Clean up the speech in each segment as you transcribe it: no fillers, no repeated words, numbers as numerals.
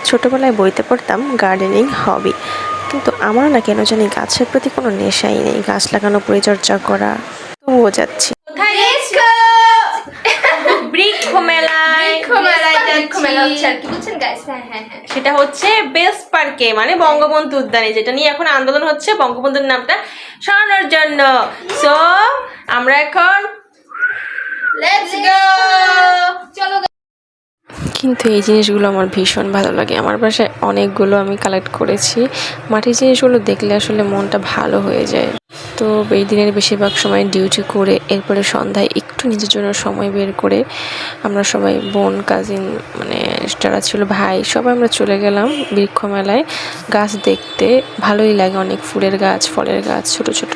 ছোটোবেলায় বইতে পড়তাম গার্ডেনিং হবি, কিন্তু আমার না কেন জানি গাছের প্রতি কোনো নেশাই নেই। গাছ লাগানো, পরিচর্যা করা, তবুও যাচ্ছি। সেটা হচ্ছে বেস্ট পার্কে, মানে বঙ্গবন্ধু উদ্যানে, যেটা নিয়ে এখন আন্দোলন হচ্ছে বঙ্গবন্ধুর নামটা সরানোর জন্য। সো আমরা এখন লেটস গো, চলো। কিন্তু এই জিনিসগুলো আমার ভীষণ ভালো লাগে। আমার বাসায় অনেকগুলো আমি কালেক্ট করেছি। মাটির জিনিসগুলো দেখলে আসলে মনটা ভালো হয়ে যায়। তো এই দিনের বেশিরভাগ সময় ডিউটি করে এরপরে সন্ধ্যায় একটু নিজের জন্য সময় বের করে আমরা সবাই বোন, কাজিন, মানে যারা ছিল ভাই, সবাই আমরা চলে গেলাম বৃক্ষ মেলায় গাছ দেখতে। ভালোই লাগে, অনেক ফুলের গাছ, ফলের গাছ, ছোট ছোট।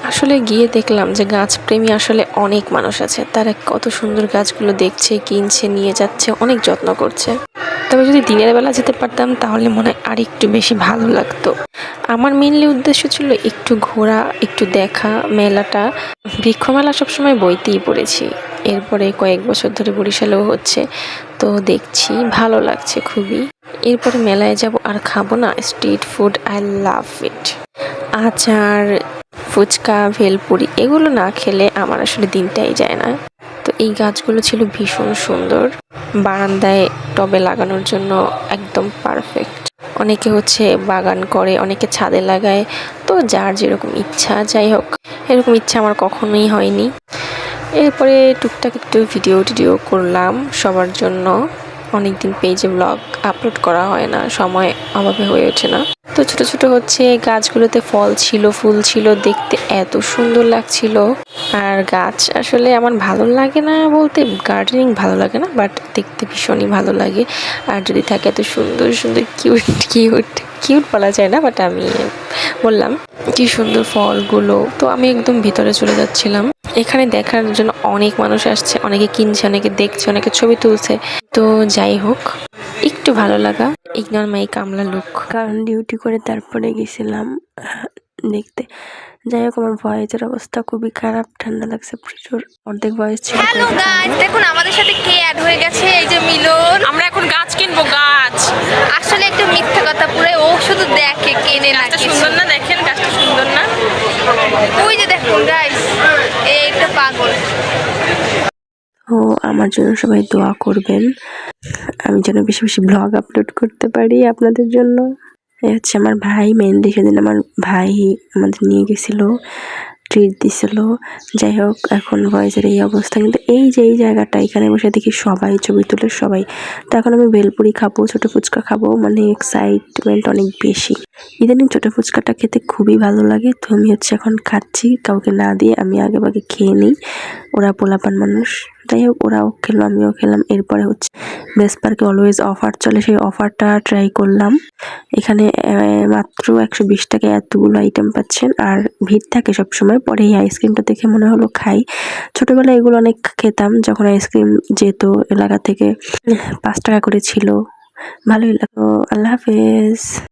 আসলে গিয়ে দেখলাম যে গাছ প্রেমী আসলে অনেক মানুষ আছে। তারা কত সুন্দর গাছগুলো দেখছে, কিনছে, নিয়ে যাচ্ছে, অনেক যত্ন করছে। তবে যদি দিনের বেলা যেতে পারতাম তাহলে মনে হয় আর একটু বেশি ভালো লাগতো। আমার মেইনলি উদ্দেশ্য ছিল একটু ঘোরা, একটু দেখা মেলাটা। বৃক্ষ মেলা সবসময় বইতেই পড়েছি, এরপরে কয়েক বছর ধরে বরিশালেও হচ্ছে, তো দেখছি ভালো লাগছে খুবই। এরপরে মেলায় যাব আর খাবো না স্ট্রিট ফুড, আই লাভ ইট। আচার, ফুচকা, ভেলপুরি, এগুলো না খেলে আমার আসলে দিনটাই যায় না। তো এই গাছগুলো ছিল ভীষণ সুন্দর, বারান্দায় টবে লাগানোর জন্য একদম পারফেক্ট। অনেকে হচ্ছে বাগান করে, অনেকে ছাদে লাগায়, তো যার যেরকম ইচ্ছা। যাই হোক, এরকম ইচ্ছা আমার কখনোই হয়নি। এরপরে টুকটাক একটু ভিডিও করলাম সবার জন্য। অনেকদিন পেজে ব্লগ আপলোড করা হয় না, সময় অভাবে হয়ে ওঠে না। তো ছোট ছোট হচ্ছে গাছগুলোতে ফল ছিল, ফুল ছিল, দেখতে এত সুন্দর লাগছিল। আর গাছ আসলে আমার ভালো লাগে না বলতে, গার্ডেনিং ভালো লাগে না, বাট দেখতে ভীষণই ভালো লাগে। আর যদি থাকে এত সুন্দর সুন্দর কিউট বলা যায় না, বাট আমি বললাম কি সুন্দর ফলগুলো। তো আমি একদম ভিতরে চলে যাচ্ছিলাম। এখানে দেখার জন্য অনেক মানুষ আসছে, অনেকে কিনছে, অনেকে দেখছে, অনেকে ছবি তুলছে। তো যাই হোক, একটু ভালো লাগা, ইগনোর মাই কামলা লুক। কারণ ডিউটি করে তারপরে গেছিলাম দেখতে। যাই হোক, আমার ভয়েসের অবস্থা খুবই খারাপ, ঠান্ডা লাগছে প্রচুর, অর্ধেক ভয়েস ছিল। হ্যালো গাইস, দেখুন আমাদের সাথে কে অ্যাড হয়ে গেছে, এই যে মিলন। আমরা এখন গাছ কিনবো, গাছ। আসলে একটু মিথ্যা কথা, পুরো ও শুধু দেখে, কেনে না। সুন্দর না? দেখেন গাছটা সুন্দর না? ওই যে দেখুন গাইস, এই একটা পাগল। ও আমার জন্য সবাই দোয়া করবেন, আমি যেন বেশি বেশি ব্লগ আপলোড করতে পারি আপনাদের জন্য। এই হচ্ছে আমার ভাই, মেনলি সেদিন আমার ভাই আমাদের নিয়ে গেছিলো, ট্রিট দিছিল। যাই হোক, এখন ভয়েসের এই অবস্থা। কিন্তু এই যে এই জায়গাটা, এখানে বসে দেখি সবাই ছবি তুলে, সবাই। তো এখন আমি ভেলপুরি খাবো, ছোটো ফুচকা খাবো, মানে এক্সাইটমেন্ট অনেক বেশি। ইদানিং ছোটো ফুচকাটা খেতে খুবই ভালো লাগে। তো আমি হচ্ছে এখন খাচ্ছি, কাউকে না দিয়ে আমি আগে ভাগে খেয়ে নিই। ওরা পোলাপান মানুষ, যাই হোক, ওরাও খেলো, আমিও খেলাম। এরপরে হচ্ছে বেস্ট পার্কে অলওয়েজ অফার চলে, সেই অফারটা ট্রাই করলাম। এখানে মাত্র 120 টাকায় এতগুলো আইটেম পাচ্ছেন, আর ভিড় থাকে সবসময়। পরে এই আইসক্রিমটা দেখে মনে হলো খাই। ছোটোবেলায় এগুলো অনেক খেতাম, যখন আইসক্রিম যেত এলাকা থেকে, 5 টাকা করে ছিল, ভালোই লাগতো। আল্লাহ হাফেজ।